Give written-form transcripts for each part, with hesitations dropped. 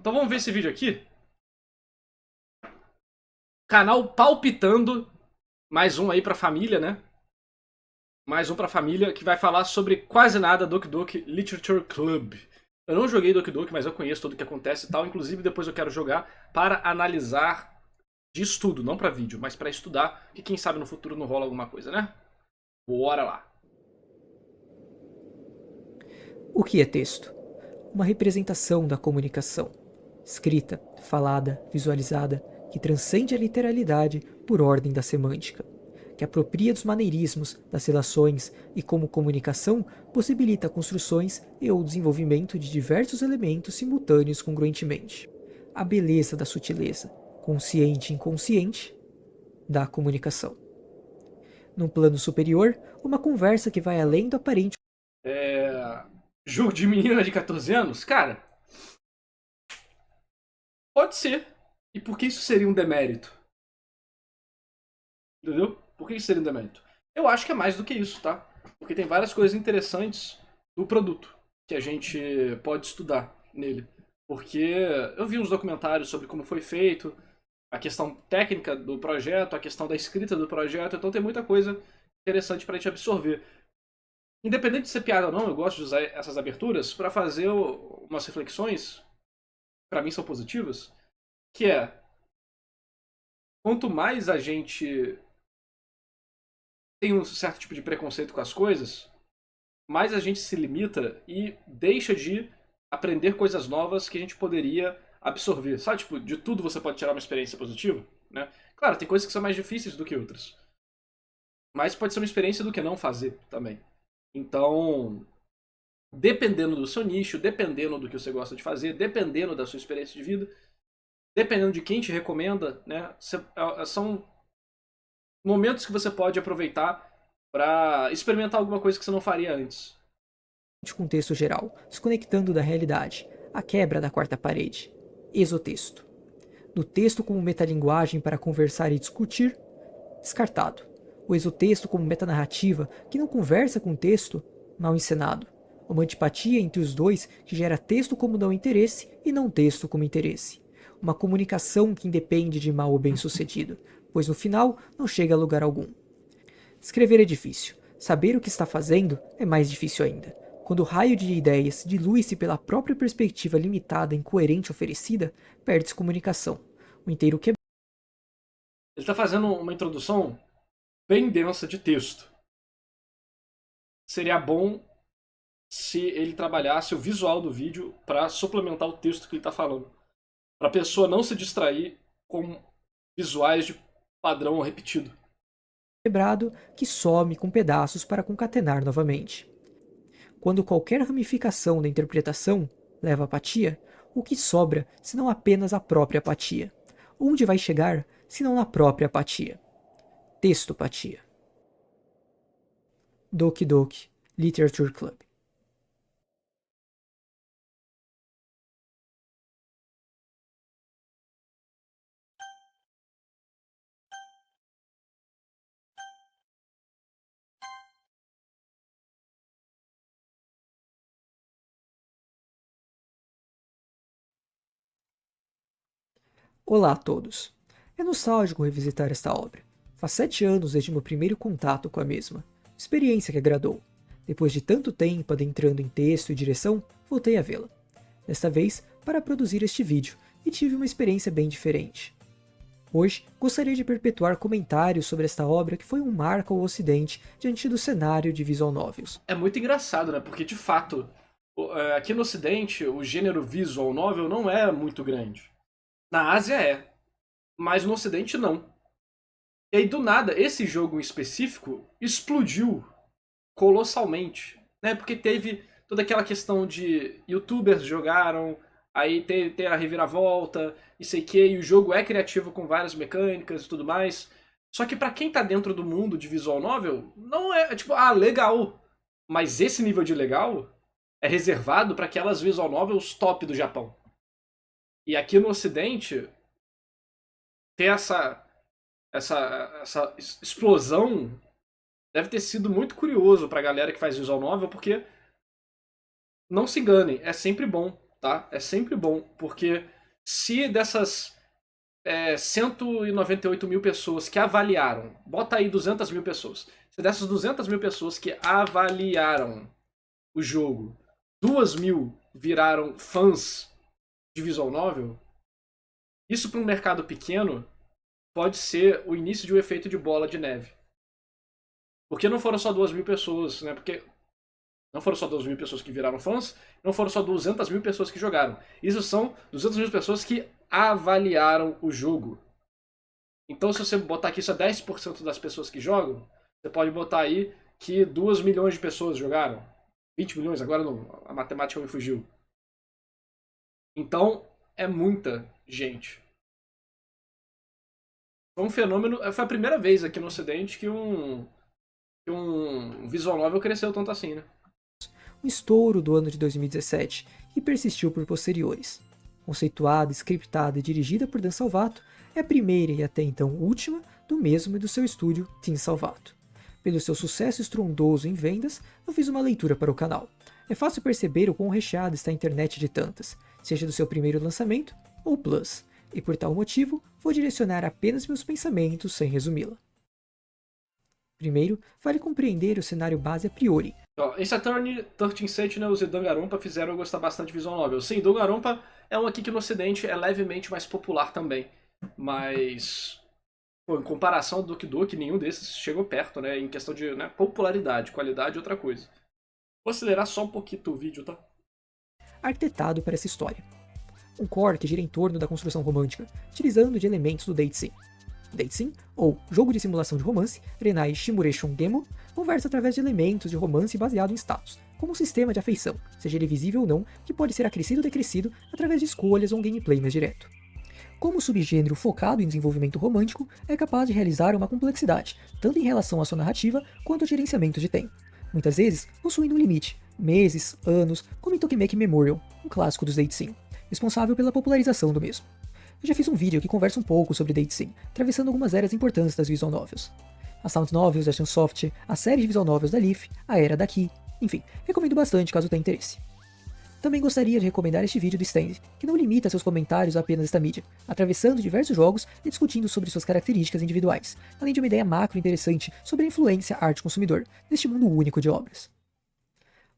Então vamos ver esse vídeo aqui. Canal Palpitando. Mais um aí pra família, né? Mais um pra família que vai falar sobre quase nada Doki Doki Literature Club. Eu não joguei Doki Doki, mas eu conheço tudo o que acontece e tal. Inclusive depois eu quero jogar para analisar de estudo, não pra vídeo, mas pra estudar. Que quem sabe no futuro não rola alguma coisa, né? Bora lá. O que é texto? Uma representação da comunicação, escrita, falada, visualizada, que transcende a literalidade por ordem da semântica, que apropria dos maneirismos, das relações e, como comunicação, possibilita construções e ou desenvolvimento de diversos elementos simultâneos congruentemente. A beleza da sutileza, consciente e inconsciente, da comunicação. Num plano superior, uma conversa que vai além do aparente. Jogo de menina de 14 anos? Cara, pode ser. E por que isso seria um demérito? Entendeu? Por que isso seria um demérito? Eu acho que é mais do que isso, tá? Porque tem várias coisas interessantes do produto que a gente pode estudar nele. Porque eu vi uns documentários sobre como foi feito, a questão técnica do projeto, a questão da escrita do projeto, então tem muita coisa interessante pra gente absorver. Independente de ser piada ou não, eu gosto de usar essas aberturas pra fazer umas reflexões, pra mim são positivas, que é quanto mais a gente tem um certo tipo de preconceito com as coisas, mais a gente se limita e deixa de aprender coisas novas que a gente poderia absorver. Sabe, tipo, de tudo você pode tirar uma experiência positiva, né? Claro, tem coisas que são mais difíceis do que outras. Mas pode ser uma experiência do que não fazer também. Então, dependendo do seu nicho, dependendo do que você gosta de fazer, dependendo da sua experiência de vida, dependendo de quem te recomenda, né? São momentos que você pode aproveitar para experimentar alguma coisa que você não faria antes. Contexto geral, se conectando da realidade, a quebra da quarta parede, exotexto. No texto como metalinguagem para conversar e discutir, descartado. O exotexto como metanarrativa que não conversa com o texto, mal encenado. Uma antipatia entre os dois que gera texto como não interesse e não texto como interesse. Uma comunicação que independe de mal ou bem sucedido, pois no final não chega a lugar algum. Escrever é difícil. Saber o que está fazendo é mais difícil ainda. Quando o raio de ideias dilui-se pela própria perspectiva limitada e incoerente oferecida, perde-se comunicação. O inteiro quebrado. Ele está fazendo uma introdução bem densa de texto. Seria bom se ele trabalhasse o visual do vídeo para suplementar o texto que ele está falando. Para a pessoa não se distrair com visuais de padrão repetido. Quebrado que some com pedaços para concatenar novamente. Quando qualquer ramificação da interpretação leva à apatia, o que sobra senão apenas a própria apatia? Onde vai chegar senão na própria apatia? Textopatia. Doki Doki Literature Club. Olá a todos. É nostálgico revisitar esta obra. Faz 7 anos desde meu primeiro contato com a mesma. Experiência que agradou. Depois de tanto tempo adentrando em texto e direção, voltei a vê-la. Desta vez, para produzir este vídeo, e tive uma experiência bem diferente. Hoje, gostaria de perpetuar comentários sobre esta obra que foi um marco ao ocidente diante do cenário de visual novels. É muito engraçado, né? Porque de fato, aqui no ocidente, o gênero visual novel não é muito grande. Na Ásia é, mas no ocidente não. E aí do nada, esse jogo em específico explodiu colossalmente, né? Porque teve toda aquela questão de youtubers jogaram, aí tem a reviravolta, e sei que, e o jogo é criativo com várias mecânicas e tudo mais. Só que pra quem tá dentro do mundo de visual novel, não é tipo, ah, legal. Mas esse nível de legal é reservado para aquelas visual novels top do Japão. E aqui no ocidente, ter essa explosão deve ter sido muito curioso pra galera que faz visual novel, porque não se enganem, é sempre bom. tá? É sempre bom, porque se dessas 198 mil pessoas que avaliaram, bota aí 200 mil pessoas, se dessas 200 mil pessoas que avaliaram o jogo, 2 mil viraram fãs de visual novel, isso para um mercado pequeno pode ser o início de um efeito de bola de neve. Porque não foram só 2 mil pessoas, né? Porque não foram só 2 mil pessoas que viraram fãs, não foram só 200 mil pessoas que jogaram. Isso são 200 mil pessoas que avaliaram o jogo. Então, se você botar aqui só 10% das pessoas que jogam, você pode botar aí que 2 milhões de pessoas jogaram. 20 milhões, agora não, a matemática me fugiu. Então, é muita gente. Foi um fenômeno. Foi a primeira vez aqui no Ocidente que um visual novel cresceu tanto assim, né? O estouro do ano de 2017 e persistiu por posteriores. Conceituada, scriptada e dirigida por Dan Salvato, é a primeira e até então última do mesmo e do seu estúdio Team Salvato. Pelo seu sucesso estrondoso em vendas, eu fiz uma leitura para o canal. É fácil perceber o quão recheada está a internet de tantas, seja do seu primeiro lançamento ou Plus, e por tal motivo vou direcionar apenas meus pensamentos sem resumi-la. Primeiro, vale compreender o cenário base a priori. Ace Attorney, 13 Sentinels e Danganronpa fizeram eu gostar bastante de visual novel. Sim, Danganronpa é um aqui que no ocidente é levemente mais popular também. Mas, pô, em comparação ao Doki Doki, nenhum desses chegou perto, né? Em questão de popularidade, qualidade é outra coisa. Vou acelerar só um pouquinho o vídeo, tá? Arquitetado para essa história. Um core que gira em torno da construção romântica, utilizando de elementos do Date Sim. Date Sim, ou Jogo de Simulação de Romance, Renai Shimuration Gemo, conversa através de elementos de romance baseado em status, como um sistema de afeição, seja ele visível ou não, que pode ser acrescido ou decrescido através de escolhas ou um gameplay mais direto. Como subgênero focado em desenvolvimento romântico, é capaz de realizar uma complexidade, tanto em relação à sua narrativa quanto ao gerenciamento de tempo, muitas vezes possuindo um limite, meses, anos, como em Tokimeki Memorial, um clássico dos Date Sim, responsável pela popularização do mesmo. Eu já fiz um vídeo que conversa um pouco sobre Date Sim, atravessando algumas eras importantes das visual novels. A Sound Novels da Chunsoft, a série de visual novels da Leaf, a era da Key, enfim, recomendo bastante caso tenha interesse. Também gostaria de recomendar este vídeo do Stand, que não limita seus comentários a apenas esta mídia, atravessando diversos jogos e discutindo sobre suas características individuais, além de uma ideia macro interessante sobre a influência arte-consumidor neste mundo único de obras.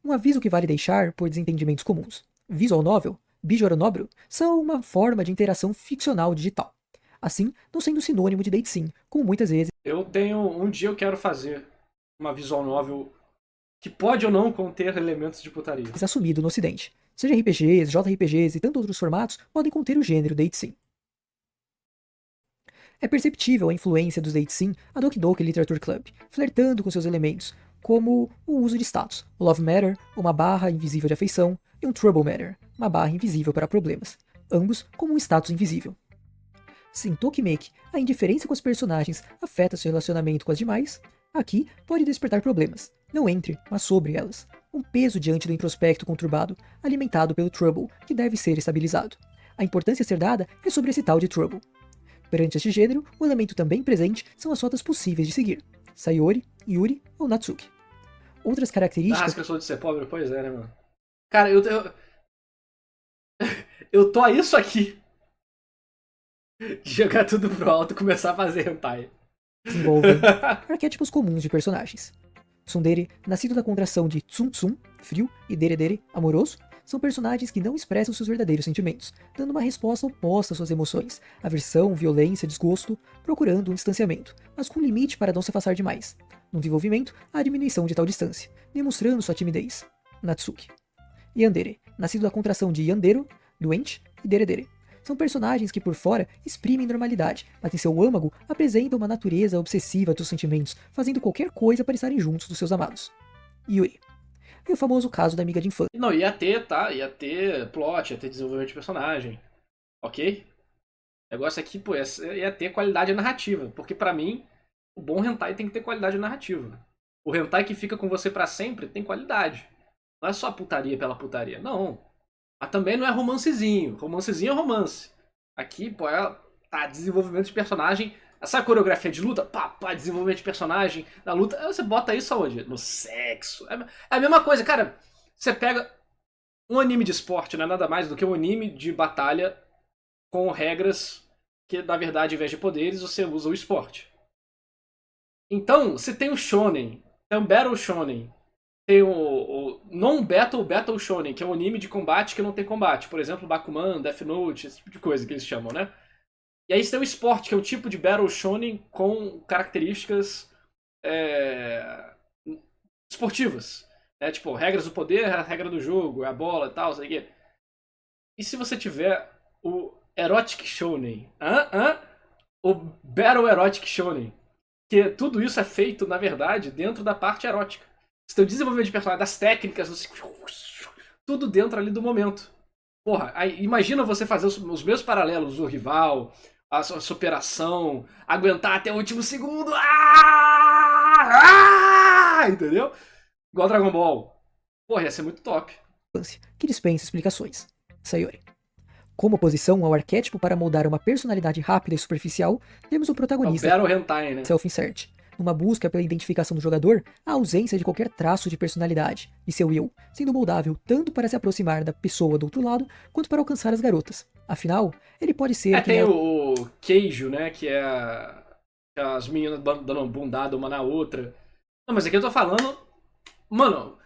Um aviso que vale deixar por desentendimentos comuns. Visual novel, Bijoro Nobru, são uma forma de interação ficcional digital. Assim, não sendo sinônimo de Date Sim, como muitas vezes. Um dia eu quero fazer uma visual novel que pode ou não conter elementos de putaria. Assumido no ocidente. Seja RPGs, JRPGs e tantos outros formatos podem conter o gênero Date Sim. É perceptível a influência dos Date Sim a Doki Doki Literature Club, flertando com seus elementos, como o uso de status, o Love Matter, uma barra invisível de afeição, e um Trouble Matter, uma barra invisível para problemas, ambos como um status invisível. Se em Tokimeki a indiferença com os personagens afeta seu relacionamento com as demais, aqui pode despertar problemas, não entre, mas sobre elas, um peso diante do introspecto conturbado, alimentado pelo Trouble, que deve ser estabilizado. A importância a ser dada é sobre esse tal de Trouble. Perante este gênero, o elemento também presente são as rotas possíveis de seguir, Sayori, Yuri ou Natsuki. Outras características... Ah, as pessoas de ser pobre? Pois é, né, mano? Cara, eu tô a isso aqui de jogar tudo pro alto e começar a fazer hentai. Desenvolvem arquétipos comuns de personagens. Tsundere, nascido da contração de Tsum Tsum, frio, e Dere Dere, amoroso, são personagens que não expressam seus verdadeiros sentimentos, dando uma resposta oposta às suas emoções, aversão, violência, desgosto, procurando um distanciamento, mas com limite para não se afastar demais. No desenvolvimento, há a diminuição de tal distância, demonstrando sua timidez. Natsuki. Yandere, nascido da contração de Yandero, doente, e Dere Dere. São personagens que por fora exprimem normalidade, mas em seu âmago apresentam uma natureza obsessiva dos sentimentos, fazendo qualquer coisa para estarem juntos dos seus amados. Yuri. E o famoso caso da amiga de infância. Não, ia ter, tá? Ia ter plot, ia ter desenvolvimento de personagem. Ok? O negócio aqui, pô, ia ter qualidade narrativa. Porque pra mim, o bom hentai tem que ter qualidade narrativa. O hentai que fica com você pra sempre tem qualidade. Não é só putaria pela putaria, não. Mas também não é romancezinho. Romancezinho é romance. Aqui, pô, desenvolvimento de personagem. Essa coreografia de luta, desenvolvimento de personagem na luta. Você bota isso aonde? No sexo. É a mesma coisa, cara. Você pega um anime de esporte não é nada mais do que um anime de batalha com regras que, na verdade, ao invés de poderes, você usa o esporte. Então, você tem o Shonen, tem o Battle Shonen, tem o Non-Battle Shonen, que é um anime de combate que não tem combate. Por exemplo, Bakuman, Death Note, esse tipo de coisa que eles chamam, né? E aí você tem o esporte, que é um tipo de Battle Shonen com características esportivas. Tipo, regras do poder, a regra do jogo, a bola e tal, sei o quê. E se você tiver o Erotic Shonen? O Battle Erotic Shonen. Que tudo isso é feito, na verdade, dentro da parte erótica. Você tem o desenvolvimento de personagem, das técnicas, tudo dentro ali do momento. Porra, aí, imagina você fazer os mesmos paralelos, o rival, a superação, aguentar até o último segundo. Entendeu? Igual Dragon Ball. Porra, ia ser muito top. Que dispensa explicações. Sayori. Como oposição ao arquétipo para moldar uma personalidade rápida e superficial, temos o protagonista, Battle Hentai, né? self-insert. Numa busca pela identificação do jogador, a ausência de qualquer traço de personalidade, de seu eu, sendo moldável tanto para se aproximar da pessoa do outro lado, quanto para alcançar as garotas. Afinal, ele pode ser... Tem o queijo, né, que é as meninas dando bundada uma na outra. Não, mas aqui eu tô falando... Mano,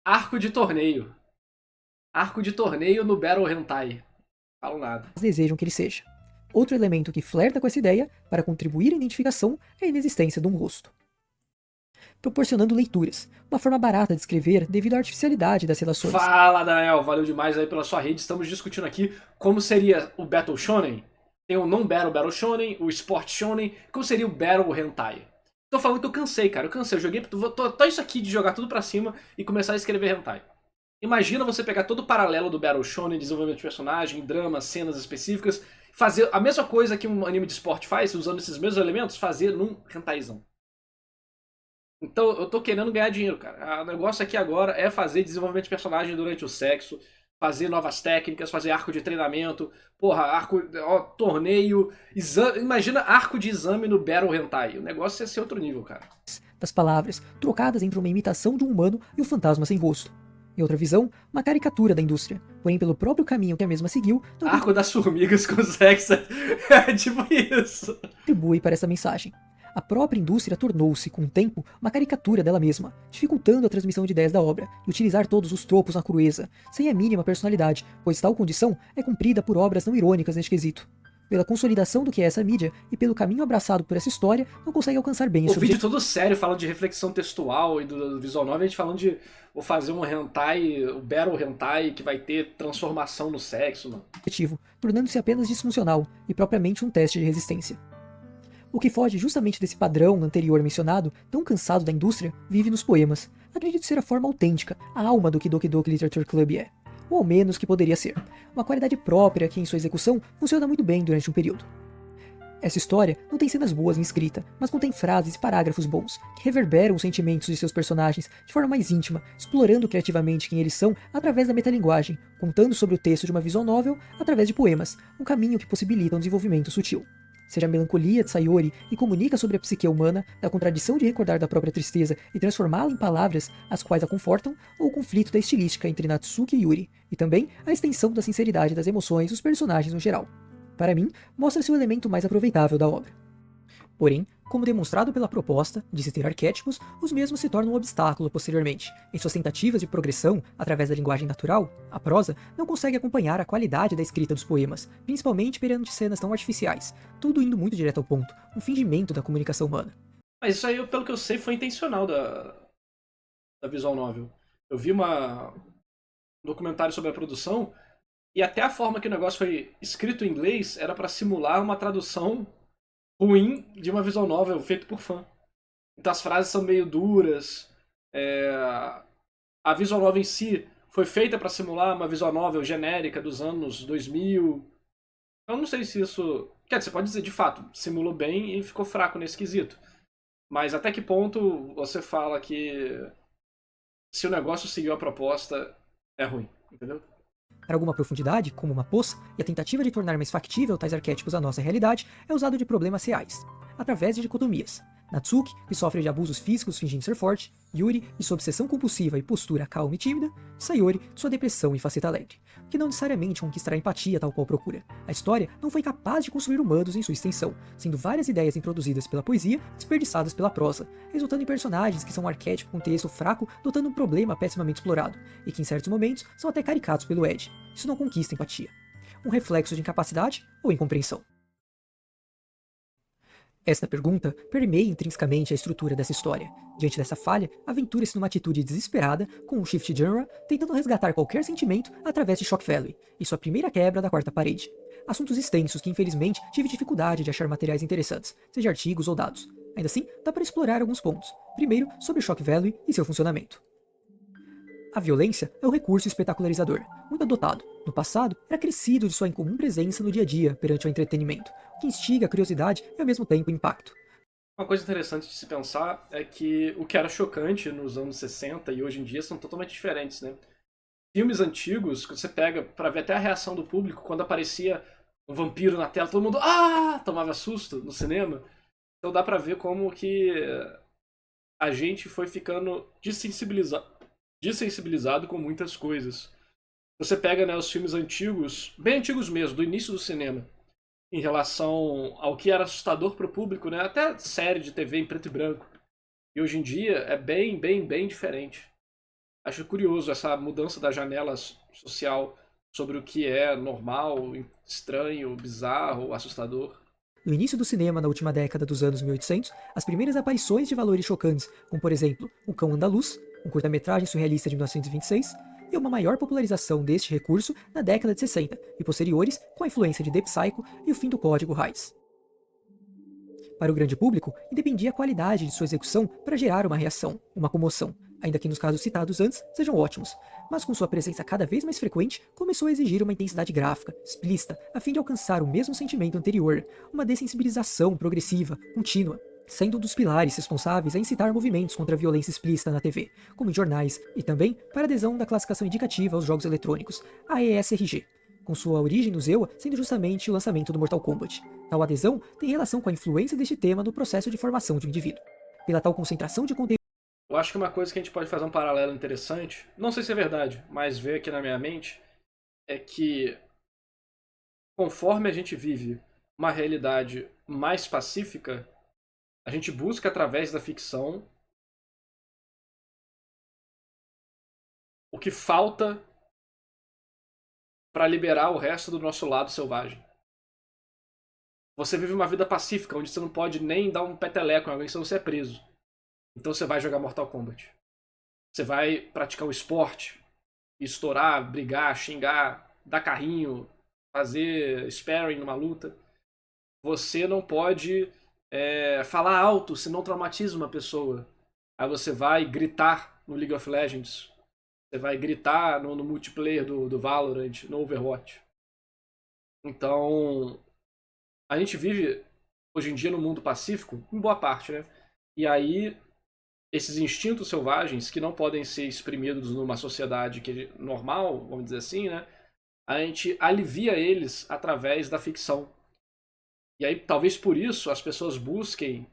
arco de torneio. Arco de torneio no Battle Hentai. Falo nada. desejam que ele seja. Outro elemento que flerta com essa ideia, para contribuir à identificação, é a inexistência de um rosto. Proporcionando leituras, uma forma barata de escrever devido à artificialidade das relações. Fala, Daniel, valeu demais aí pela sua rede. Estamos discutindo aqui como seria o Battle Shonen. Tem o Non-Battle Shonen, o Sport Shonen. Como seria o Battle Hentai? Tô falando que eu cansei, cara. Eu cansei. Eu joguei. Tô isso aqui de jogar tudo pra cima e começar a escrever hentai. Imagina você pegar todo o paralelo do Battle Shonen, desenvolvimento de personagem, drama, cenas específicas, fazer a mesma coisa que um anime de esporte faz, usando esses mesmos elementos, fazer num hentaizão. Então eu tô querendo ganhar dinheiro, cara. O negócio aqui agora é fazer desenvolvimento de personagem durante o sexo, fazer novas técnicas, fazer arco de treinamento, torneio, imagina arco de exame no Battle Hentai. O negócio ia ser outro nível, cara. Das palavras, trocadas entre uma imitação de um humano e um fantasma sem rosto. Em outra visão, uma caricatura da indústria, porém pelo próprio caminho que a mesma seguiu, não Arco das formigas com sexo. É tipo isso. contribui para essa mensagem. A própria indústria tornou-se, com o tempo, uma caricatura dela mesma, dificultando a transmissão de ideias da obra, e utilizar todos os tropos na crueza, sem a mínima personalidade, pois tal condição é cumprida por obras não irônicas neste quesito. Pela consolidação do que é essa mídia, e pelo caminho abraçado por essa história, não consegue alcançar bem esse O vídeo todo sério, falando de reflexão textual e do visual novel, a gente falando de vou fazer um hentai, o Battle Hentai, que vai ter transformação no sexo, mano. objetivo, tornando-se apenas disfuncional, e propriamente um teste de resistência. O que foge justamente desse padrão anterior mencionado, tão cansado da indústria, vive nos poemas. Acredito ser a forma autêntica, a alma do que Doki Doki Literature Club é. Ou ao menos que poderia ser. Uma qualidade própria que em sua execução funciona muito bem durante um período. Essa história não tem cenas boas em escrita, mas contém frases e parágrafos bons, que reverberam os sentimentos de seus personagens de forma mais íntima, explorando criativamente quem eles são através da metalinguagem, contando sobre o texto de uma visual novel através de poemas, um caminho que possibilita um desenvolvimento sutil. Seja a melancolia de Sayori e comunica sobre a psique humana, da contradição de recordar da própria tristeza e transformá-la em palavras as quais a confortam, ou o conflito da estilística entre Natsuki e Yuri, e também a extensão da sinceridade das emoções dos personagens no geral. Para mim, mostra-se o elemento mais aproveitável da obra. Porém, como demonstrado pela proposta de se ter arquétipos, os mesmos se tornam um obstáculo posteriormente. Em suas tentativas de progressão, através da linguagem natural, a prosa não consegue acompanhar a qualidade da escrita dos poemas, principalmente perante cenas tão artificiais, tudo indo muito direto ao ponto, um fingimento da comunicação humana. Mas isso aí, pelo que eu sei, foi intencional da visual novel. Eu vi um documentário sobre a produção, e até a forma que o negócio foi escrito em inglês era para simular uma tradução ruim de uma visual novel feita por fã. Então as frases são meio duras. A visual novel em si foi feita para simular uma visual novel genérica dos anos 2000. Eu não sei se isso... Quer dizer, você pode dizer, de fato, simulou bem e ficou fraco nesse quesito. Mas até que ponto você fala que se o negócio seguiu a proposta, é ruim, entendeu? Para alguma profundidade, como uma poça, e a tentativa de tornar mais factível tais arquétipos à nossa realidade é usado de problemas reais, através de dicotomias. Natsuki, que sofre de abusos físicos fingindo ser forte, Yuri e sua obsessão compulsiva e postura calma e tímida, Sayori sua depressão e faceta alegre, o que não necessariamente conquistará empatia tal qual procura. A história não foi capaz de construir humanos em sua extensão, sendo várias ideias introduzidas pela poesia desperdiçadas pela prosa, resultando em personagens que são um arquétipo com texto fraco dotando um problema pessimamente explorado, e que em certos momentos são até caricatos pelo Ed. Isso não conquista empatia. Um reflexo de incapacidade ou incompreensão? Esta pergunta permeia intrinsecamente a estrutura dessa história. Diante dessa falha, aventura-se numa atitude desesperada, com um shift genre tentando resgatar qualquer sentimento através de Shock Valley, e sua primeira quebra da quarta parede. Assuntos extensos que infelizmente tive dificuldade de achar materiais interessantes, seja artigos ou dados. Ainda assim, dá para explorar alguns pontos. Primeiro, sobre Shock Valley e seu funcionamento. A violência é um recurso espetacularizador, muito adotado. No passado, era crescido de sua incomum presença no dia a dia perante o entretenimento, o que instiga a curiosidade e ao mesmo tempo o impacto. Uma coisa interessante de se pensar é que o que era chocante nos anos 60 e hoje em dia são totalmente diferentes, né? Filmes antigos, que você pega pra ver até a reação do público, quando aparecia um vampiro na tela, todo mundo tomava susto no cinema. Então dá pra ver como que a gente foi ficando desensibilizado com muitas coisas. Você pega, né, os filmes antigos, bem antigos mesmo, do início do cinema, em relação ao que era assustador para o público, né? Até série de TV em preto e branco. E hoje em dia é bem diferente. Acho curioso essa mudança da janela social sobre o que é normal, estranho, bizarro, assustador. No início do cinema, na última década dos anos 1800, as primeiras aparições de valores chocantes, como por exemplo O Cão Andaluz, um curta-metragem surrealista de 1926, e uma maior popularização deste recurso na década de 60 e posteriores com a influência de The Psycho e o fim do Código Hays. Para o grande público, independia a qualidade de sua execução para gerar uma reação, uma comoção, ainda que nos casos citados antes sejam ótimos, mas com sua presença cada vez mais frequente, começou a exigir uma intensidade gráfica, explícita, a fim de alcançar o mesmo sentimento anterior, uma dessensibilização progressiva, contínua, sendo um dos pilares responsáveis a incitar movimentos contra a violência explícita na TV, como em jornais, e também para a adesão da classificação indicativa aos jogos eletrônicos, a ESRG, com sua origem no ZEUA sendo justamente o lançamento do Mortal Kombat. Tal adesão tem relação com a influência deste tema no processo de formação de um indivíduo. Pela tal concentração de conteúdo. Eu acho que uma coisa que a gente pode fazer um paralelo interessante, não sei se é verdade, mas veio aqui na minha mente, é que conforme a gente vive uma realidade mais pacífica, a gente busca através da ficção o que falta para liberar o resto do nosso lado selvagem. Você vive uma vida pacífica, onde você não pode nem dar um peteleco em alguém, senão você é preso. Então você vai jogar Mortal Kombat. Você vai praticar o esporte, estourar, brigar, xingar, dar carrinho, fazer sparring numa luta. Você não pode falar alto, senão traumatiza uma pessoa. Aí você vai gritar no League of Legends. Você vai gritar no multiplayer do Valorant, no Overwatch. Então, a gente vive hoje em dia no mundo pacífico, em boa parte, né? E aí, esses instintos selvagens que não podem ser exprimidos numa sociedade que é normal, vamos dizer assim, né? A gente alivia eles através da ficção. E aí, talvez por isso, as pessoas busquem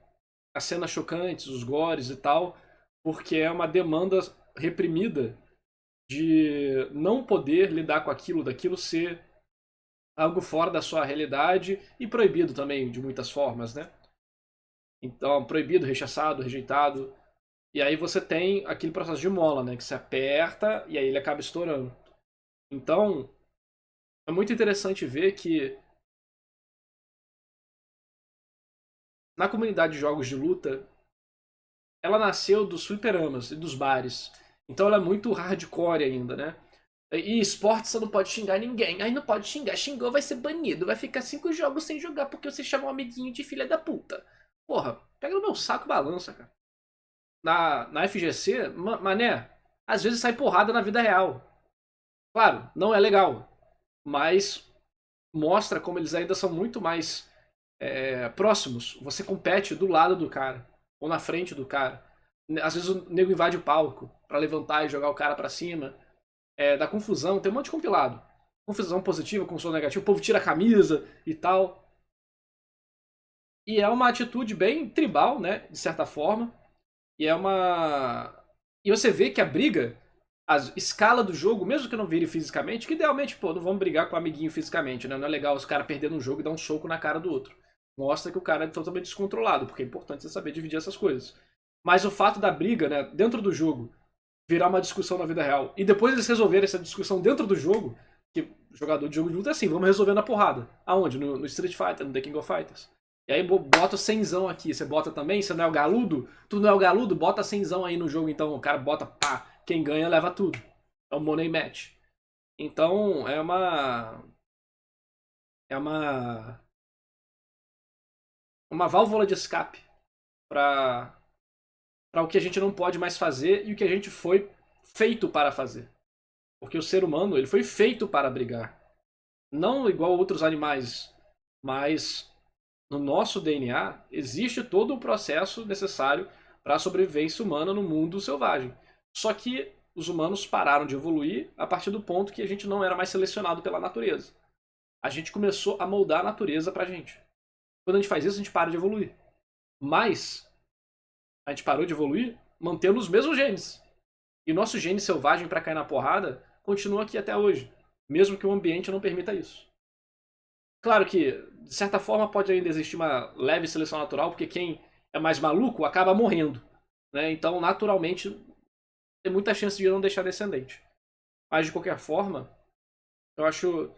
as cenas chocantes, os gores e tal, porque é uma demanda reprimida de não poder lidar com aquilo, daquilo ser algo fora da sua realidade e proibido também, de muitas formas, né? Então, proibido, rechaçado, rejeitado. E aí você tem aquele processo de mola, né? Que se aperta e aí ele acaba estourando. Então, é muito interessante ver que na comunidade de jogos de luta, ela nasceu dos fliperamas e dos bares. Então ela é muito hardcore ainda, né? E esporte você não pode xingar ninguém. Aí não pode xingar. Xingou, vai ser banido. Vai ficar 5 jogos sem jogar porque você chama um amiguinho de filha da puta. Porra, pega no meu saco e balança, cara. Na FGC, mané, às vezes sai porrada na vida real. Claro, não é legal. Mas mostra como eles ainda são muito mais próximos. Você compete do lado do cara. Ou na frente do cara. Às vezes o nego invade o palco pra levantar e jogar o cara pra cima. Da confusão, tem um monte de compilado. Confusão positiva, confusão negativa, o povo tira a camisa e tal. E é uma atitude bem tribal, né, de certa forma. E é uma E você vê que a briga, a escala do jogo, mesmo que não vire fisicamente, que idealmente, pô, não vamos brigar com o amiguinho fisicamente, né? Não é legal os caras perdendo um jogo e dar um soco na cara do outro. Mostra que o cara é totalmente descontrolado, porque é importante você saber dividir essas coisas. Mas o fato da briga, né, dentro do jogo, virar uma discussão na vida real, e depois eles resolverem essa discussão dentro do jogo, que jogador de jogo de luta é assim, vamos resolver na porrada. Aonde? No Street Fighter, no The King of Fighters. E aí bota o 100zão aqui, você bota também, você não é o galudo? Tu não é o galudo? Bota 100zão aí no jogo, então o cara bota, pá, quem ganha leva tudo. É um money match. Então é uma válvula de escape para o que a gente não pode mais fazer e o que a gente foi feito para fazer. Porque o ser humano, ele foi feito para brigar. Não igual outros animais, mas no nosso DNA existe todo o processo necessário para a sobrevivência humana no mundo selvagem. Só que os humanos pararam de evoluir a partir do ponto que a gente não era mais selecionado pela natureza. A gente começou a moldar a natureza pra gente. Quando a gente faz isso, a gente para de evoluir. Mas a gente parou de evoluir mantendo os mesmos genes. E nosso gene selvagem para cair na porrada continua aqui até hoje, mesmo que o ambiente não permita isso. Claro que, de certa forma, pode ainda existir uma leve seleção natural, porque quem é mais maluco acaba morrendo. Né? Então, naturalmente, tem muita chance de não deixar descendente. Mas, de qualquer forma, eu acho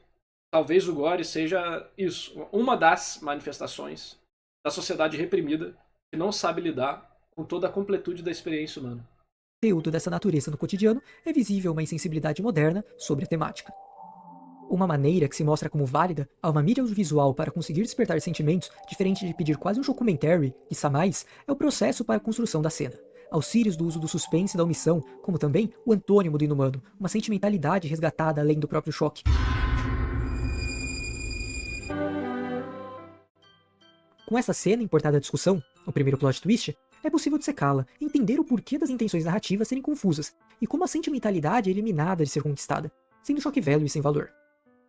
talvez o gore seja isso, uma das manifestações da sociedade reprimida que não sabe lidar com toda a completude da experiência humana. O conteúdo dessa natureza no cotidiano é visível uma insensibilidade moderna sobre a temática. Uma maneira que se mostra como válida a uma mídia audiovisual para conseguir despertar sentimentos, diferente de pedir quase um documentary, quiçá mais, é o processo para a construção da cena. Auxílios do uso do suspense e da omissão, como também o antônimo do inumano, uma sentimentalidade resgatada além do próprio choque. Com essa cena importada à discussão, o primeiro plot twist, é possível dissecá-la e entender o porquê das intenções narrativas serem confusas, e como a sentimentalidade é eliminada de ser conquistada, sendo choque velho e sem valor.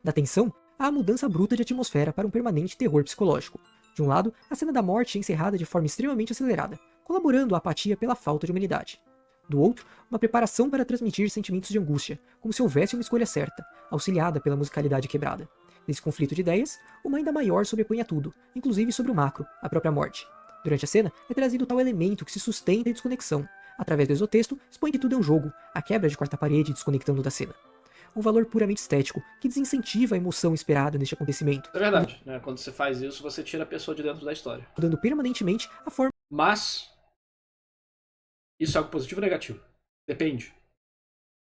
Da tensão, há a mudança bruta de atmosfera para um permanente terror psicológico. De um lado, a cena da morte é encerrada de forma extremamente acelerada, colaborando à apatia pela falta de humanidade. Do outro, uma preparação para transmitir sentimentos de angústia, como se houvesse uma escolha certa, auxiliada pela musicalidade quebrada. Nesse conflito de ideias, uma ainda maior sobrepõe a tudo, inclusive sobre o macro, a própria morte. Durante a cena, é trazido tal elemento que se sustenta em desconexão. Através do exotexto, expõe que tudo é um jogo, a quebra de quarta parede desconectando da cena. Um valor puramente estético, que desincentiva a emoção esperada neste acontecimento. É verdade, né? Quando você faz isso, você tira a pessoa de dentro da história. Mudando permanentemente a forma. Mas, isso é algo positivo ou negativo? Depende.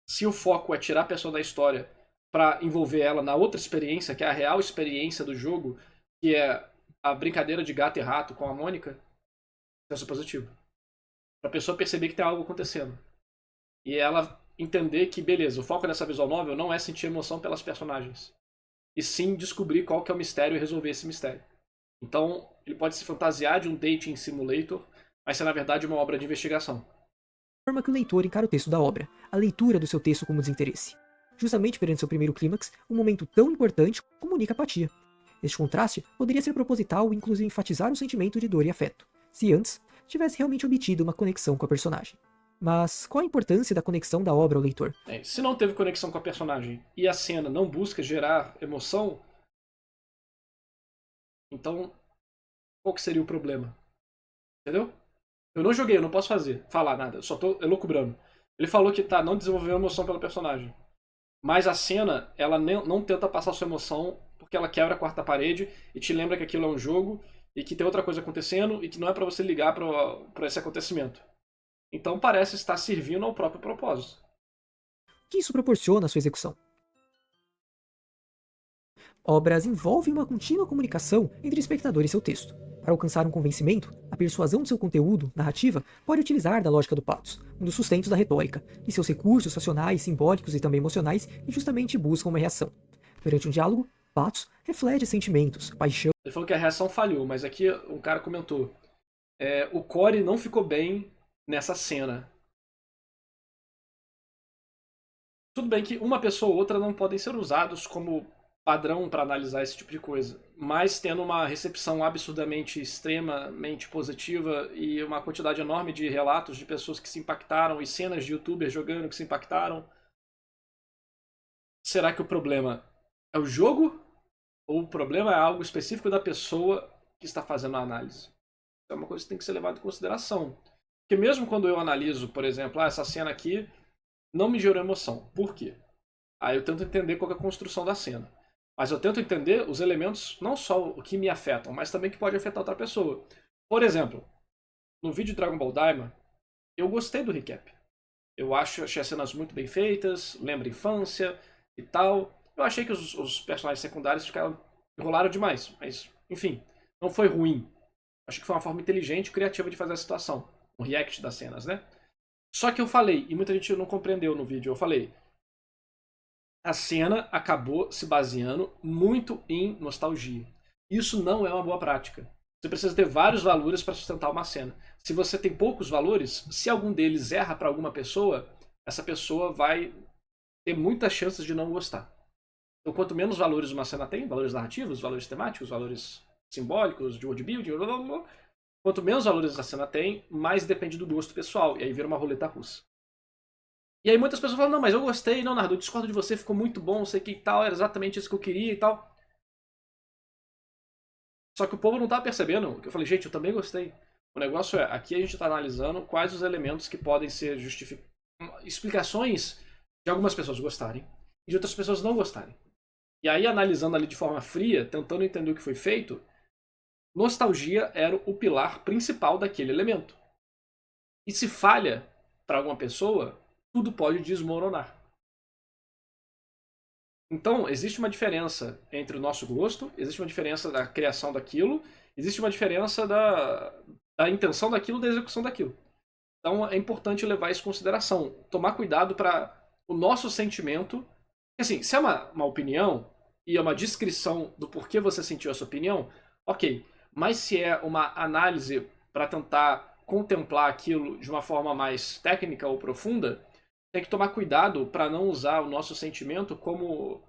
Se o foco é tirar a pessoa da história para envolver ela na outra experiência, que é a real experiência do jogo, que é a brincadeira de gato e rato com a Mônica, isso é positivo. Pra pessoa perceber que tem algo acontecendo. E ela entender que, beleza, o foco dessa visual novel não é sentir emoção pelas personagens, e sim descobrir qual que é o mistério e resolver esse mistério. Então, ele pode se fantasiar de um dating simulator, mas ser na verdade uma obra de investigação. Forma que o leitor encara o texto da obra, a leitura do seu texto como desinteresse. Justamente perante seu primeiro clímax, um momento tão importante comunica apatia. Este contraste poderia ser proposital e inclusive enfatizar o sentimento de dor e afeto, se antes tivesse realmente obtido uma conexão com a personagem. Mas qual a importância da conexão da obra ao leitor? Se não teve conexão com a personagem e a cena não busca gerar emoção, então qual que seria o problema? Entendeu? Eu não joguei, eu não posso falar nada, eu só tô elucubrando. Ele falou que não desenvolveu emoção pela personagem. Mas a cena, ela não tenta passar sua emoção porque ela quebra a quarta parede e te lembra que aquilo é um jogo e que tem outra coisa acontecendo e que não é pra você ligar pra esse acontecimento. Então parece estar servindo ao próprio propósito. O que isso proporciona à sua execução? Obras envolvem uma contínua comunicação entre o espectador e seu texto. Para alcançar um convencimento, a persuasão do seu conteúdo, narrativa, pode utilizar da lógica do pathos, um dos sustentos da retórica, e seus recursos racionais, simbólicos e também emocionais, que justamente buscam uma reação. Durante um diálogo, pathos reflete sentimentos, paixão. Ele falou que a reação falhou, mas aqui um cara comentou: o Corey não ficou bem nessa cena. Tudo bem que uma pessoa ou outra não podem ser usados como padrão para analisar esse tipo de coisa, mas tendo uma recepção absurdamente, extremamente positiva e uma quantidade enorme de relatos de pessoas que se impactaram e cenas de youtubers jogando que se impactaram. Será que o problema é o jogo ou o problema é algo específico da pessoa que está fazendo a análise? É uma coisa que tem que ser levada em consideração. Porque mesmo quando eu analiso, por exemplo, essa cena aqui não me gerou emoção. Por quê? Aí eu tento entender qual é a construção da cena. Mas eu tento entender os elementos, não só o que me afetam, mas também que pode afetar outra pessoa. Por exemplo, no vídeo de Dragon Ball Daima, eu gostei do recap. Achei as cenas muito bem feitas, lembra a infância e tal. Eu achei que os personagens secundários enrolaram demais, mas, enfim, não foi ruim. Acho que foi uma forma inteligente e criativa de fazer a situação. Um react das cenas, né? Só que eu falei, e muita gente não compreendeu no vídeo, eu falei, a cena acabou se baseando muito em nostalgia. Isso não é uma boa prática. Você precisa ter vários valores para sustentar uma cena. Se você tem poucos valores, se algum deles erra para alguma pessoa, essa pessoa vai ter muitas chances de não gostar. Então, quanto menos valores uma cena tem, valores narrativos, valores temáticos, valores simbólicos, de world building, blá, blá, blá, quanto menos valores a cena tem, mais depende do gosto pessoal. E aí vira uma roleta russa. E aí muitas pessoas falam, não, mas eu gostei, não, Nardo, eu discordo de você, ficou muito bom, sei que e tal, era exatamente isso que eu queria e tal. Só que o povo não tá percebendo, que eu falei, gente, eu também gostei. O negócio é, aqui a gente tá analisando quais os elementos que podem ser explicações de algumas pessoas gostarem e de outras pessoas não gostarem. E aí, analisando ali de forma fria, tentando entender o que foi feito, nostalgia era o pilar principal daquele elemento. E se falha para alguma pessoa, tudo pode desmoronar. Então, existe uma diferença entre o nosso gosto, existe uma diferença da criação daquilo, existe uma diferença da intenção daquilo, da execução daquilo. Então, é importante levar isso em consideração. Tomar cuidado para o nosso sentimento. Assim, se é uma opinião e é uma descrição do porquê você sentiu essa opinião, ok. Mas se é uma análise para tentar contemplar aquilo de uma forma mais técnica ou profunda, tem que tomar cuidado para não usar o nosso sentimento como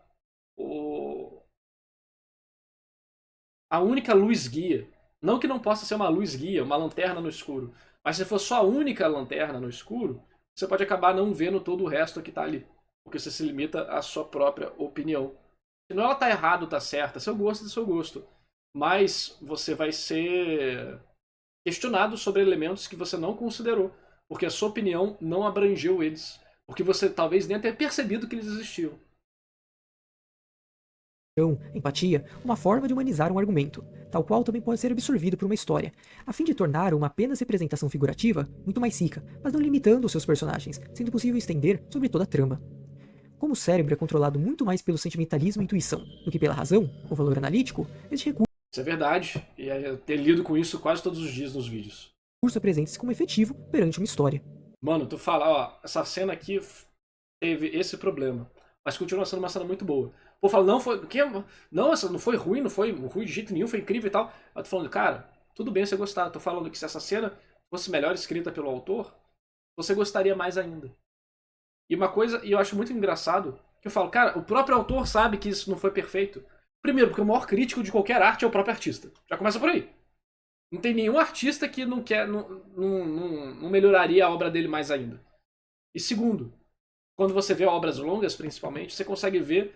a única luz guia. Não que não possa ser uma luz guia, uma lanterna no escuro. Mas se for só a única lanterna no escuro, você pode acabar não vendo todo o resto que está ali. Porque você se limita à sua própria opinião. Se não ela está errada ou está certa, seu gosto é seu gosto. Mas você vai ser questionado sobre elementos que você não considerou. Porque a sua opinião não abrangeu eles. Porque você talvez nem tenha percebido que eles existiam. Empatia, uma forma de humanizar um argumento, tal qual também pode ser absorvido por uma história, a fim de tornar uma apenas representação figurativa muito mais rica, mas não limitando os seus personagens, sendo possível estender sobre toda a trama. Como o cérebro é controlado muito mais pelo sentimentalismo e intuição do que pela razão, ou valor analítico, este recurso Isso é verdade, e eu tenho lido com isso quase todos os dias nos vídeos. apresenta-se como efetivo perante uma história. Mano, tu fala, ó, essa cena aqui teve esse problema, mas continua sendo uma cena muito boa. Pô, fala, não foi, não, essa não foi ruim, não foi ruim de jeito nenhum, foi incrível e tal. Eu tô falando, cara, tudo bem você gostar. Eu tô falando que se essa cena fosse melhor escrita pelo autor, você gostaria mais ainda. E uma coisa, e eu acho muito engraçado, que eu falo, cara, o próprio autor sabe que isso não foi perfeito. Primeiro, porque o maior crítico de qualquer arte é o próprio artista. Já começa por aí. Não tem nenhum artista que não melhoraria a obra dele mais ainda. E segundo, quando você vê obras longas, principalmente, você consegue ver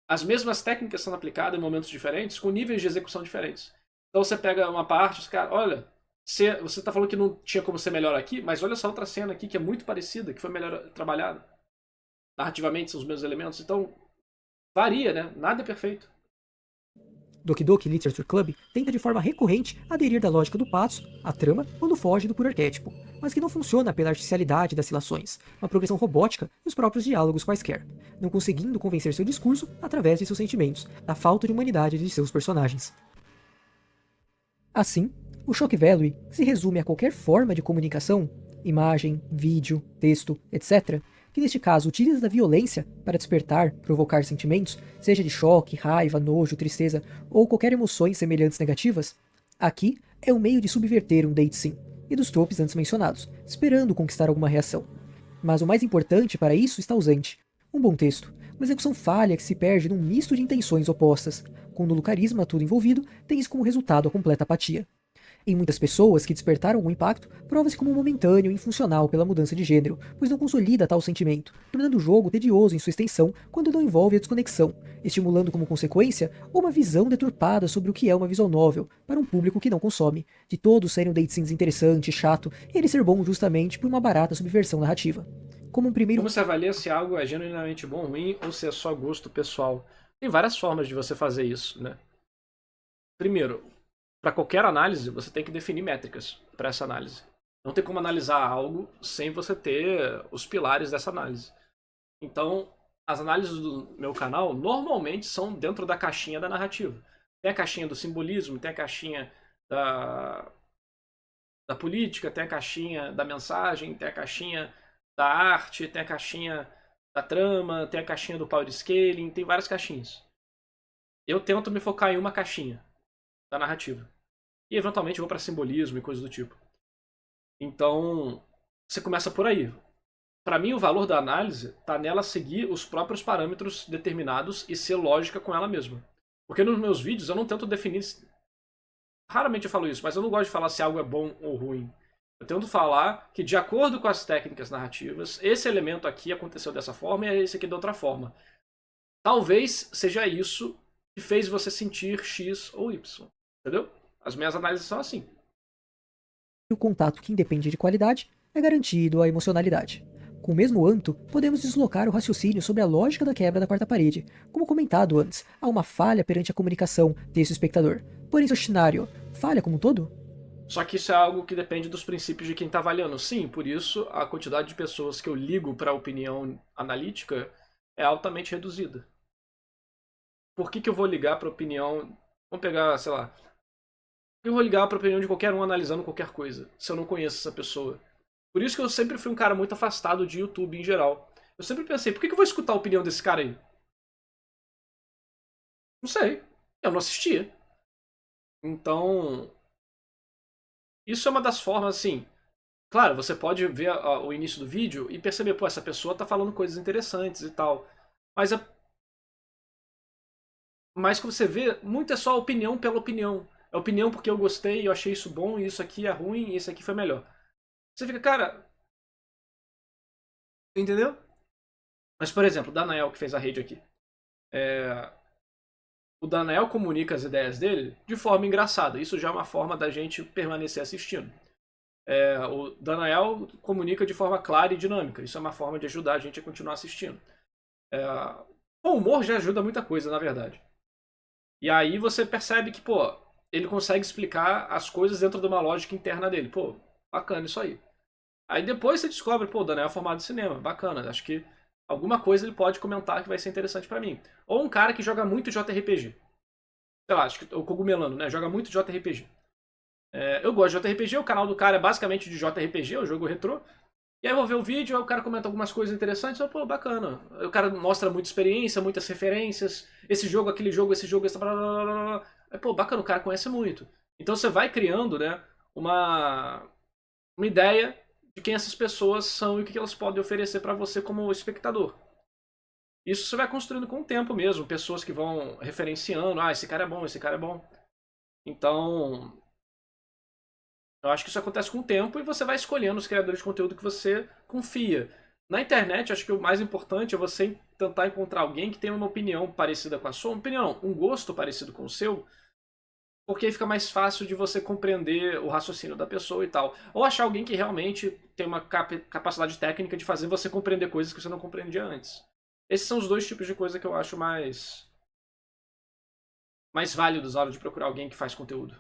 as mesmas técnicas sendo aplicadas em momentos diferentes, com níveis de execução diferentes. Então você pega uma parte, cara, olha, você tá falando que não tinha como ser melhor aqui, mas olha essa outra cena aqui que é muito parecida, que foi melhor trabalhada. Narrativamente são os mesmos elementos, então varia, né? Nada é perfeito. Doki Doki Literature Club tenta de forma recorrente aderir da lógica do passo à trama quando foge do puro arquétipo, mas que não funciona pela artificialidade das cilações, uma progressão robótica e os próprios diálogos quaisquer, não conseguindo convencer seu discurso através de seus sentimentos, da falta de humanidade de seus personagens. Assim, o Shock Value se resume a qualquer forma de comunicação, imagem, vídeo, texto, etc., que neste caso utiliza da violência para despertar, provocar sentimentos, seja de choque, raiva, nojo, tristeza ou qualquer emoções semelhantes negativas, aqui é um meio de subverter um date sim, e dos tropes antes mencionados, esperando conquistar alguma reação. Mas o mais importante para isso está ausente, Um bom texto, uma execução falha que se perde num misto de intenções opostas, com nulo carisma tudo envolvido, tem isso como resultado a completa apatia. Em muitas pessoas que despertaram algum impacto, prova-se como momentâneo e infuncional pela mudança de gênero, pois não consolida tal sentimento, tornando o jogo tedioso em sua extensão quando não envolve a desconexão, estimulando como consequência uma visão deturpada sobre o que é uma visual novel para um público que não consome, de todos serem um date scenes interessante, chato, e ele ser bom justamente por uma barata subversão narrativa. Como um primeiro... Como você avalia se algo é genuinamente bom ou ruim, ou se é só gosto pessoal? Tem várias formas de você fazer isso, né? Primeiro, para qualquer análise, você tem que definir métricas para essa análise. Não tem como analisar algo sem você ter os pilares dessa análise. Então, as análises do meu canal normalmente são dentro da caixinha da narrativa. Tem a caixinha do simbolismo, tem a caixinha da política, tem a caixinha da mensagem, tem a caixinha da arte, tem a caixinha da trama, tem a caixinha do power scaling, tem várias caixinhas. Eu tento me focar em uma caixinha da narrativa. E eventualmente eu vou para simbolismo e coisas do tipo. Então, você começa por aí. Para mim, o valor da análise está nela seguir os próprios parâmetros determinados e ser lógica com ela mesma. Porque nos meus vídeos eu não tento definir... Raramente eu falo isso, mas eu não gosto de falar se algo é bom ou ruim. Eu tento falar que, de acordo com as técnicas narrativas, esse elemento aqui aconteceu dessa forma e esse aqui de outra forma. Talvez seja isso que fez você sentir X ou Y. Entendeu? As minhas análises são assim. O contato que independe de qualidade é garantido a emocionalidade. Com o mesmo âmbito, podemos deslocar o raciocínio sobre a lógica da quebra da quarta parede. Como comentado antes, há uma falha perante a comunicação texto-espectador. Porém, seu cenário falha como um todo? Só que isso é algo que depende dos princípios de quem está avaliando. Sim, por isso a quantidade de pessoas que eu ligo para a opinião analítica é altamente reduzida. Por que eu vou ligar para a opinião... Vamos pegar, sei lá... Eu vou ligar para a opinião de qualquer um analisando qualquer coisa, se eu não conheço essa pessoa. Por isso que eu sempre fui um cara muito afastado de YouTube em geral. Eu sempre pensei, por que eu vou escutar a opinião desse cara aí? Não sei. Eu não assistia. Então... Isso é uma das formas, assim... Claro, você pode ver o início do vídeo e perceber, pô, essa pessoa tá falando coisas interessantes e tal. Mas que você vê, muito é só opinião pela opinião. É opinião porque eu gostei, eu achei isso bom, e isso aqui é ruim, e isso aqui foi melhor. Você fica, cara... Entendeu? Mas, por exemplo, o Danael, que fez a rede aqui. O Danael comunica as ideias dele de forma engraçada. Isso já é uma forma da gente permanecer assistindo. O Danael comunica de forma clara e dinâmica. Isso é uma forma de ajudar a gente a continuar assistindo. O humor já ajuda muita coisa, na verdade. E aí você percebe que, pô, ele consegue explicar as coisas dentro de uma lógica interna dele. Pô, bacana isso aí. Aí depois você descobre, pô, o Daniel é formado em cinema. Bacana, acho que alguma coisa ele pode comentar que vai ser interessante pra mim. Ou um cara que joga muito JRPG. Sei lá, acho que o Cogumelano, né? Joga muito JRPG. Eu gosto de JRPG, o canal do cara é basicamente de JRPG, o jogo retrô. E aí eu vou ver o vídeo, aí o cara comenta algumas coisas interessantes, pô, bacana. Aí o cara mostra muita experiência, muitas referências. Esse jogo, aquele jogo, esse jogo, esse... Blá, blá, blá, blá. Aí, pô, bacana, o cara conhece muito. Então você vai criando, né, uma ideia de quem essas pessoas são e o que elas podem oferecer pra você como espectador. Isso você vai construindo com o tempo mesmo. Pessoas que vão referenciando, esse cara é bom, esse cara é bom. Então... Eu acho que isso acontece com o tempo e você vai escolhendo os criadores de conteúdo que você confia. Na internet, acho que o mais importante é você tentar encontrar alguém que tenha uma opinião parecida com a sua. Um gosto parecido com o seu. Porque aí fica mais fácil de você compreender o raciocínio da pessoa e tal. Ou achar alguém que realmente tem uma capacidade técnica de fazer você compreender coisas que você não compreendia antes. Esses são os dois tipos de coisa que eu acho mais válidos na hora de procurar alguém que faz conteúdo.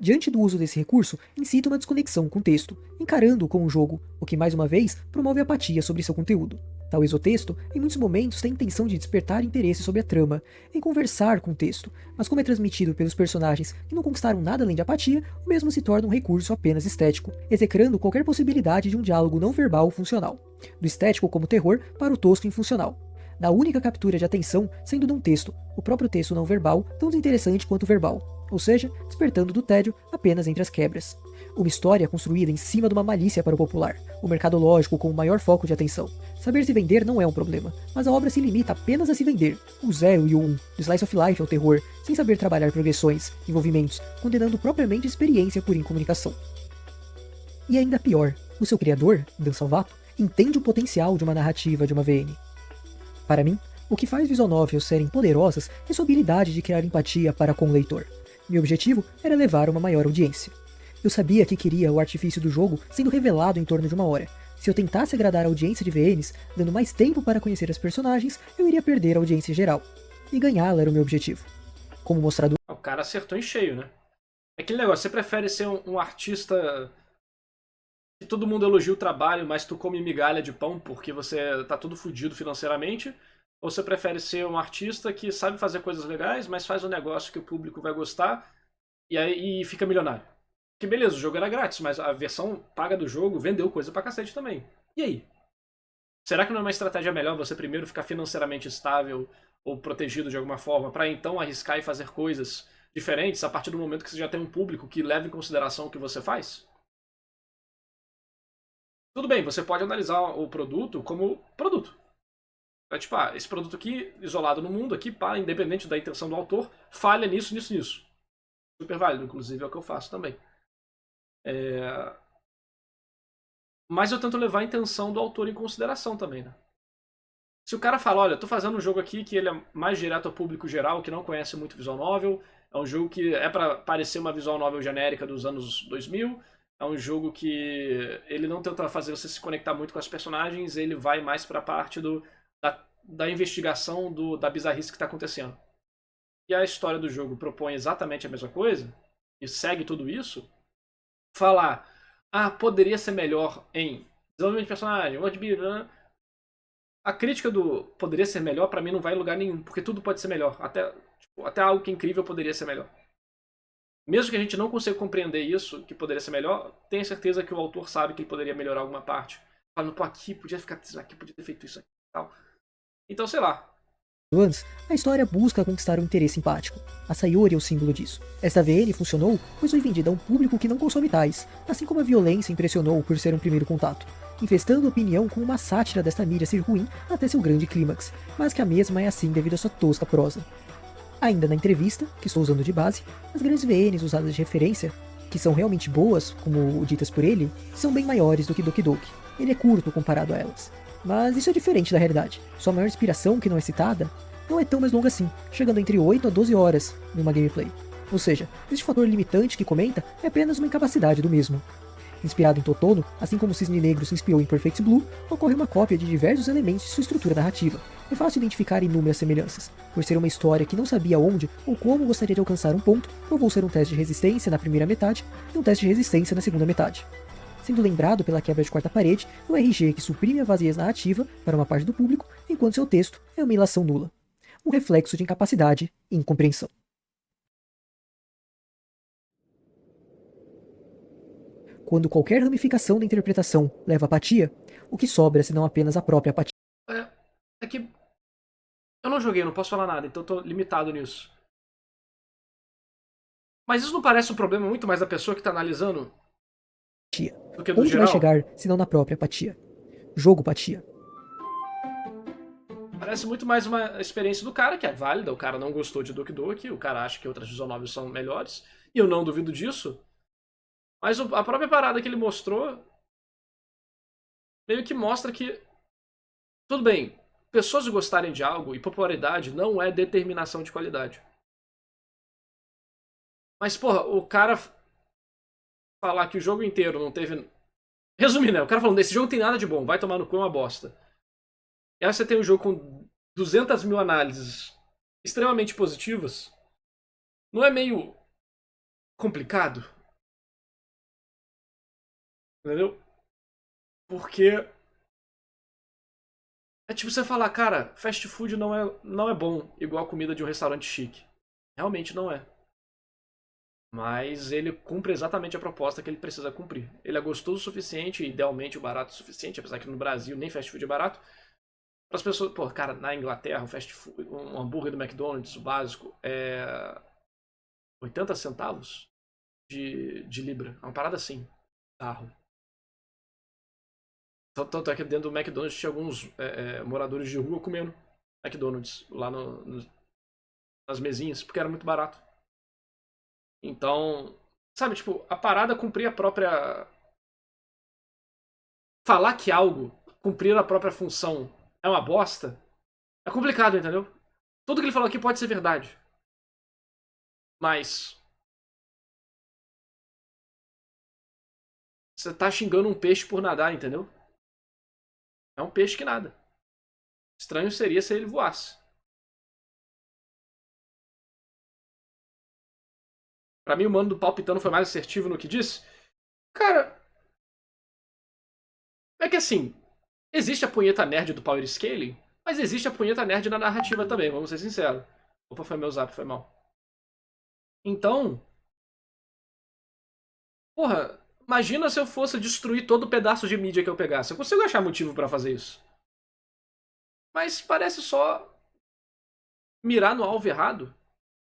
Diante do uso desse recurso, incita uma desconexão com o texto, encarando-o como um jogo, o que mais uma vez promove apatia sobre seu conteúdo. Tal exotexto, em muitos momentos, tem a intenção de despertar interesse sobre a trama, em conversar com o texto, mas como é transmitido pelos personagens que não conquistaram nada além de apatia, o mesmo se torna um recurso apenas estético, execrando qualquer possibilidade de um diálogo não verbal funcional, do estético como terror para o tosco infuncional. Da única captura de atenção sendo de um texto, o próprio texto não verbal tão desinteressante quanto o verbal, ou seja, despertando do tédio apenas entre as quebras. Uma história construída em cima de uma malícia para o popular, o mercadológico com o maior foco de atenção. Saber se vender não é um problema, mas a obra se limita apenas a se vender. O 0 e o 1, do Slice of Life ao terror, sem saber trabalhar progressões, envolvimentos, condenando propriamente a experiência por incomunicação. E ainda pior, o seu criador, Dan Salvato, entende o potencial de uma narrativa de uma VN. Para mim, o que faz visual novels serem poderosas é sua habilidade de criar empatia para com o leitor. Meu objetivo era levar uma maior audiência. Eu sabia que queria o artifício do jogo sendo revelado em torno de 1 hora. Se eu tentasse agradar a audiência de VNs, dando mais tempo para conhecer as personagens, eu iria perder a audiência geral. E ganhá-la era o meu objetivo. Como mostrador... O cara acertou em cheio, né? É aquele negócio, você prefere ser um artista que todo mundo elogia o trabalho, mas tu come migalha de pão porque você tá todo fudido financeiramente? Ou você prefere ser um artista que sabe fazer coisas legais, mas faz um negócio que o público vai gostar e fica milionário? Que beleza, o jogo era grátis, mas a versão paga do jogo vendeu coisa pra cacete também. E aí? Será que não é uma estratégia melhor você primeiro ficar financeiramente estável ou protegido de alguma forma, pra então arriscar e fazer coisas diferentes a partir do momento que você já tem um público que leva em consideração o que você faz? Tudo bem, você pode analisar o produto como produto. É tipo, esse produto aqui, isolado no mundo, aqui, pá, independente da intenção do autor, falha nisso, nisso, nisso. Super válido, inclusive é o que eu faço também. Mas eu tento levar a intenção do autor em consideração também, né? Se o cara fala, olha, eu tô fazendo um jogo aqui que ele é mais direto ao público geral, que não conhece muito visual novel, é um jogo que é pra parecer uma visual novel genérica dos anos 2000, é um jogo que ele não tenta fazer você se conectar muito com as personagens, ele vai mais pra parte da investigação da bizarrice que tá acontecendo. E a história do jogo propõe exatamente a mesma coisa, e segue tudo isso, falar, poderia ser melhor em desenvolvimento de personagem, world building, a crítica do poderia ser melhor pra mim não vai em lugar nenhum, porque tudo pode ser melhor, até algo que é incrível poderia ser melhor. Mesmo que a gente não consiga compreender isso, que poderia ser melhor, tenha certeza que o autor sabe que ele poderia melhorar alguma parte. Falando, pô, aqui podia ficar aqui, podia ter feito isso aqui e tal. Então, sei lá. Antes, a história busca conquistar um interesse empático. A Sayori é o símbolo disso. Esta VN funcionou pois foi vendida a um público que não consome tais, assim como a violência impressionou por ser um primeiro contato, infestando a opinião com uma sátira desta mídia ser ruim até seu grande clímax, mas que a mesma é assim devido à sua tosca prosa. Ainda na entrevista, que estou usando de base, as grandes VNs usadas de referência, que são realmente boas, como ditas por ele, são bem maiores do que Doki Doki. Ele é curto comparado a elas. Mas isso é diferente da realidade. Sua maior inspiração, que não é citada, não é tão mais longa assim, chegando entre 8 a 12 horas numa gameplay. Ou seja, este fator limitante que comenta é apenas uma incapacidade do mesmo. Inspirado em Totono, assim como o Cisne Negro se inspirou em Perfect Blue, ocorre uma cópia de diversos elementos de sua estrutura narrativa. É fácil identificar inúmeras semelhanças. Por ser uma história que não sabia onde ou como gostaria de alcançar um ponto, provou ser um teste de resistência na primeira metade e um teste de resistência na segunda metade. Sendo lembrado pela quebra de quarta parede, o RG que suprime a vazia narrativa para uma parte do público, enquanto seu texto é uma ilação nula. Um reflexo de incapacidade e incompreensão. Quando qualquer ramificação da interpretação leva à apatia, o que sobra senão apenas a própria apatia? É que eu não joguei, eu não posso falar nada, então eu tô limitado nisso. Mas isso não parece um problema muito mais da pessoa que tá analisando do que do Onde geral? vai chegar senão na própria apatia? Jogo-patia. Parece muito mais uma experiência do cara, que é válida, o cara não gostou de Doki Doki, o cara acha que outras visual novels são melhores, e eu não duvido disso. Mas a própria parada que ele mostrou meio que mostra que, tudo bem, pessoas gostarem de algo e popularidade não é determinação de qualidade. Mas, porra, o cara falar que o jogo inteiro não teve... Resumindo, né? O cara falando, esse jogo não tem nada de bom, vai tomar no cu, é uma bosta. E aí você tem um jogo com 200 mil análises extremamente positivas. Não é meio complicado? Entendeu? Porque é tipo você falar, cara, fast food não é bom igual a comida de um restaurante chique. Realmente não é. Mas ele cumpre exatamente a proposta que ele precisa cumprir. Ele é gostoso o suficiente, idealmente o barato o suficiente, apesar que no Brasil nem fast food é barato. Para as pessoas, pô, cara, na Inglaterra, o fast food, um hambúrguer do McDonald's, o básico, é 80 centavos. de libra. É uma parada assim. Carro. Tanto é que dentro do McDonald's tinha alguns moradores de rua comendo McDonald's lá nas mesinhas, porque era muito barato. Então, sabe, tipo, a parada cumprir a própria. Falar que algo cumprir a própria função é uma bosta é complicado, entendeu? Tudo que ele falou aqui pode ser verdade. Mas. Você tá xingando um peixe por nadar, entendeu? É um peixe que nada. Estranho seria se ele voasse. Pra mim, o mano do palpitano foi mais assertivo no que disse. Cara, é que assim, existe a punheta nerd do power scaling, mas existe a punheta nerd na narrativa também, vamos ser sinceros. Opa, foi meu zap, foi mal. Então, porra, imagina se eu fosse destruir todo o pedaço de mídia que eu pegasse. Eu consigo achar motivo pra fazer isso. Mas parece só mirar no alvo errado,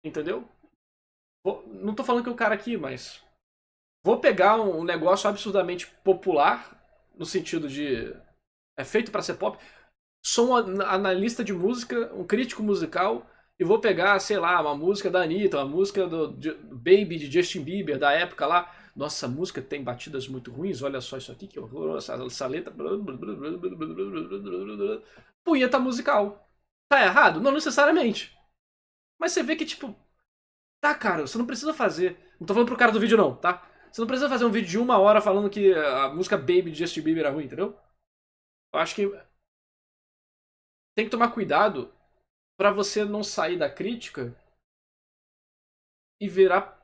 entendeu? Não tô falando que o cara aqui, mas vou pegar um negócio absurdamente popular, no sentido de é feito pra ser pop. Sou um analista de música, um crítico musical, e vou pegar, sei lá, uma música da Anitta, uma música do Baby de Justin Bieber, da época lá. Nossa, a música tem batidas muito ruins, olha só isso aqui, que horror, essa letra. Punheta musical. Tá errado? Não necessariamente. Mas você vê que, tipo, tá, cara, você não precisa fazer. Não tô falando pro cara do vídeo, não, tá? Você não precisa fazer um vídeo de 1 hora falando que a música Baby de Justin Bieber era ruim, entendeu? Eu acho que tem que tomar cuidado pra você não sair da crítica e virar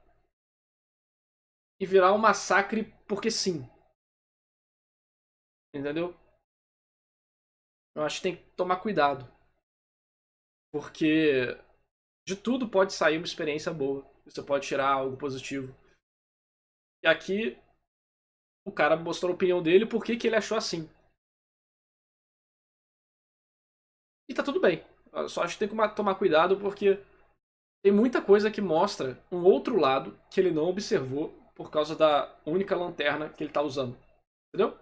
um massacre porque sim. Entendeu? Eu acho que tem que tomar cuidado. Porque de tudo pode sair uma experiência boa. Você pode tirar algo positivo. E aqui o cara mostrou a opinião dele por que ele achou assim. E tá tudo bem. Eu só acho que tem que tomar cuidado porque tem muita coisa que mostra um outro lado que ele não observou por causa da única lanterna que ele tá usando. Entendeu?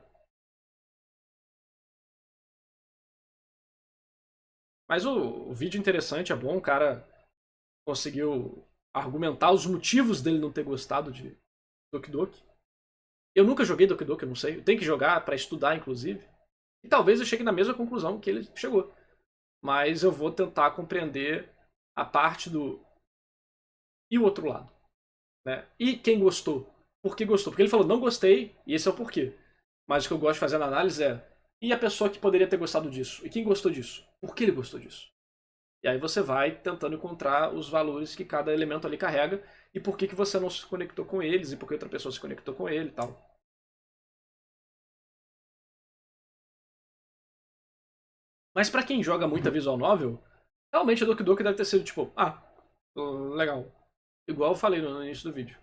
Mas o vídeo interessante, é bom, o cara conseguiu argumentar os motivos dele não ter gostado de Doki Doki. Eu nunca joguei Doki Doki, eu não sei. Eu tenho que jogar pra estudar, inclusive. E talvez eu chegue na mesma conclusão que ele chegou. Mas eu vou tentar compreender a parte do... E o outro lado. Né? E quem gostou? Por que gostou? Porque ele falou, não gostei, e esse é o porquê. Mas o que eu gosto de fazer na análise é... E a pessoa que poderia ter gostado disso? E quem gostou disso? Por que ele gostou disso? E aí você vai tentando encontrar os valores que cada elemento ali carrega e por que você não se conectou com eles e por que outra pessoa se conectou com ele e tal. Mas pra quem joga muita visual novel, realmente o Doki Doki deve ter sido tipo, legal. Igual eu falei no início do vídeo.